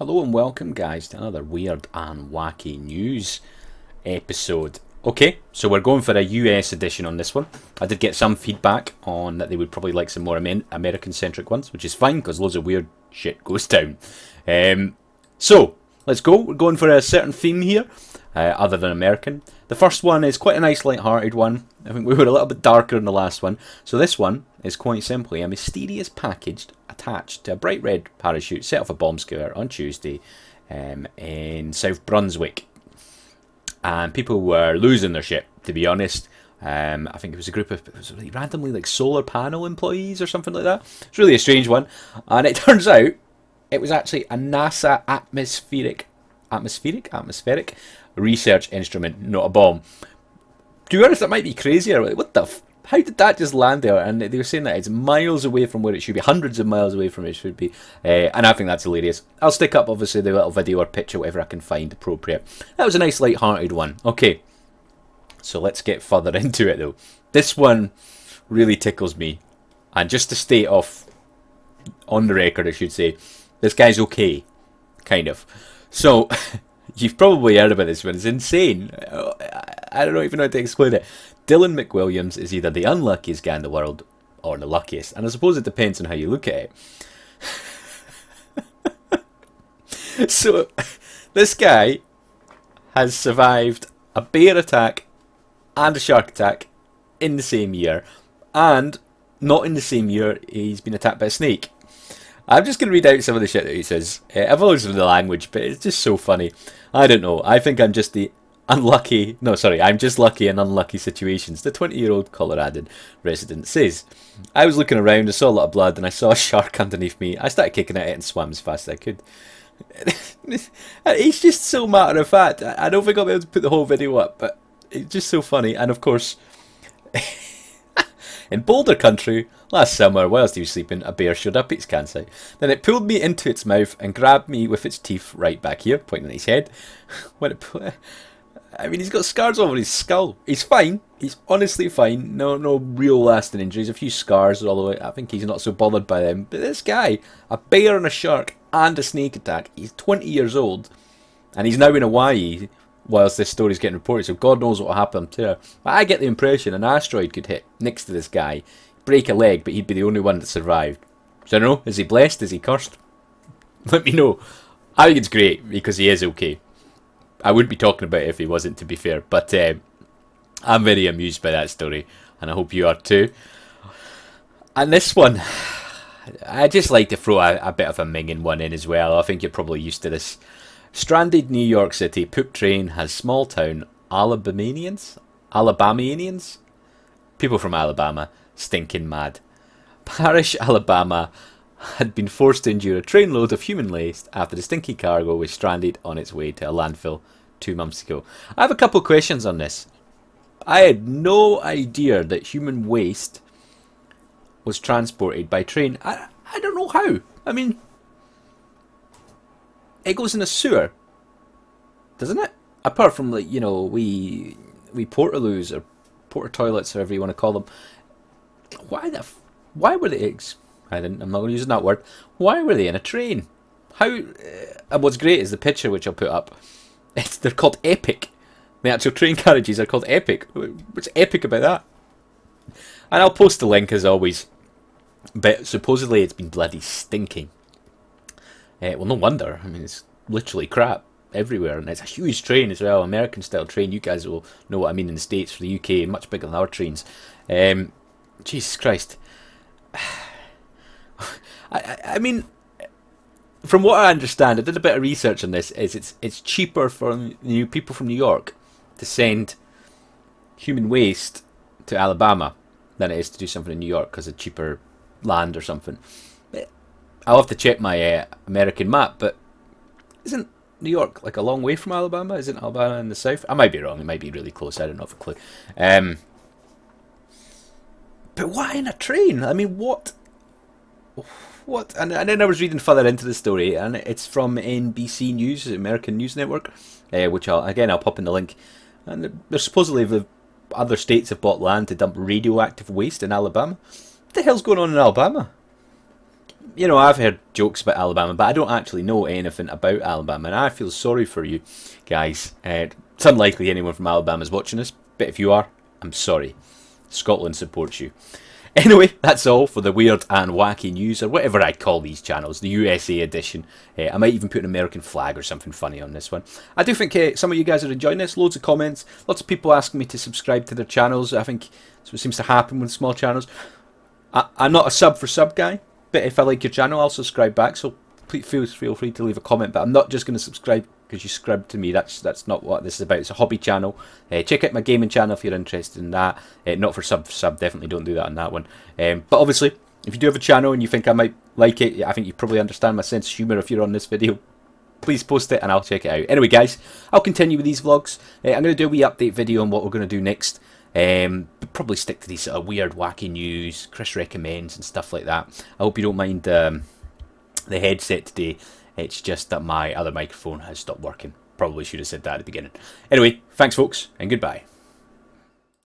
Hello and welcome guys to another weird and wacky news episode. Okay, so we're going for a US edition on this one. I did get some feedback on that they would probably like some more American centric ones, which is fine because loads of weird shit goes down. So, let's go. We're going for a certain theme here, other than American. The first one is quite a nice light-hearted one. I think we were a little bit darker than the last one. So this one is quite simply a mysterious package attached to a bright red parachute set off a bomb scare on Tuesday in South Brunswick. And people were losing their shit, to be honest. I think it was a group of, it was like randomly like solar panel employees or something like that. It's really a strange one. And it turns out it was actually a NASA atmospheric research instrument, not a bomb. To be honest, that might be crazier. Like, what the f... How did that just land there? And they were saying that it's miles away from where it should be, hundreds of miles away from where it should be. And I think that's hilarious. I'll stick up, obviously, the little video or picture, whatever I can find appropriate. That was a nice, light-hearted one. Okay, so let's get further into it, though. This one really tickles me. And just to state off, on the record, I should say, this guy's okay, kind of. So... You've probably heard about this one. It's insane. I don't even know how to explain it. Dylan McWilliams is either the unluckiest guy in the world or the luckiest. And I suppose it depends on how you look at it. So, this guy has survived a bear attack and a shark attack in the same year. And not in the same year, he's been attacked by a snake. I'm just going to read out some of the shit that he says. Apologies for the language, but it's just so funny. I don't know. I think I'm just the unlucky... No, sorry. I'm just lucky in unlucky situations. The 20-year-old Coloradan resident says, I was looking around, I saw a lot of blood, and I saw a shark underneath me. I started kicking at it and swam as fast as I could. He's just so matter of fact. I don't think I'll be able to put the whole video up, but it's just so funny. And of course... In Boulder Country, last summer, whilst he was sleeping, a bear showed up at his campsite. Then it pulled me into its mouth and grabbed me with its teeth right back here, pointing at his head. I mean, he's got scars over his skull. He's fine. He's honestly fine. No real lasting injuries. A few scars all the way. I think he's not so bothered by them. But this guy, a bear and a shark and a snake attack. He's 20 years old, and he's now in Hawaii. Whilst this story's getting reported, so God knows what will happen to her. But I get the impression an asteroid could hit next to this guy, break a leg, but he'd be the only one that survived. So I don't know, is he blessed? Is he cursed? Let me know. I think it's great, because he is okay. I wouldn't be talking about it if he wasn't, to be fair. But I'm very amused by that story, and I hope you are too. And this one, I just like to throw a bit of a minging one in as well. I think you're probably used to this. Stranded New York City poop train has small town Alabamians, people from Alabama, stinking mad. Parish, Alabama had been forced to endure a trainload of human waste after the stinky cargo was stranded on its way to a landfill 2 months ago. I have a couple of questions on this. I had no idea that human waste was transported by train. I don't know how. I mean... It goes in a sewer, doesn't it? Apart from, like, you know, we portaloos or porta toilets, however you want to call them. Why were they? I'm not using that word. Why were they in a train? How? And what's great is the picture which I'll put up. They're called Epic. The actual train carriages are called Epic. What's epic about that? And I'll post the link as always. But supposedly it's been bloody stinking. Well, no wonder. I mean, it's literally crap everywhere, and it's a huge train as well, American-style train. You guys will know what I mean in the States. For the UK, much bigger than our trains. Jesus Christ. I mean, from what I understand, I did a bit of research on this. It's cheaper for people from New York to send human waste to Alabama than it is to do something in New York because of cheaper land or something. I'll have to check my American map, but isn't New York like a long way from Alabama? Isn't Alabama in the south? I might be wrong. It might be really close. I don't have a clue. But why in a train? I mean, what? And then I was reading further into the story, and it's from NBC News, American News Network, which I'll pop in the link. And there's supposedly the other states have bought land to dump radioactive waste in Alabama. What the hell's going on in Alabama? you know, I've heard jokes about Alabama, but I don't actually know anything about Alabama, and I feel sorry for you guys. It's unlikely anyone from Alabama is watching this, but if you are, I'm sorry. Scotland supports you. Anyway, that's all for the weird and wacky news, or whatever I call these channels, the USA edition. I might even put an American flag or something funny on this one. I do think some of you guys are enjoying this. Loads of comments, lots of people asking me to subscribe to their channels. I think that's what seems to happen with small channels. I'm not a sub for sub guy, but if I like your channel, I'll subscribe back. So please feel free to leave a comment. But I'm not just going to subscribe because you subscribe to me. That's not what this is about. It's a hobby channel. Check out my gaming channel if you're interested in that. Not for sub. Definitely don't do that on that one. But obviously, if you do have a channel and you think I might like it, I think you probably understand my sense of humour if you're on this video. Please post it and I'll check it out. Anyway, guys, I'll continue with these vlogs. I'm going to do a wee update video on what we're going to do next. But probably stick to these sort of weird, wacky news, Chris recommends and stuff like that. I hope you don't mind the headset today. It's just that my other microphone has stopped working. Probably should have said that at the beginning. Anyway, thanks folks, and goodbye.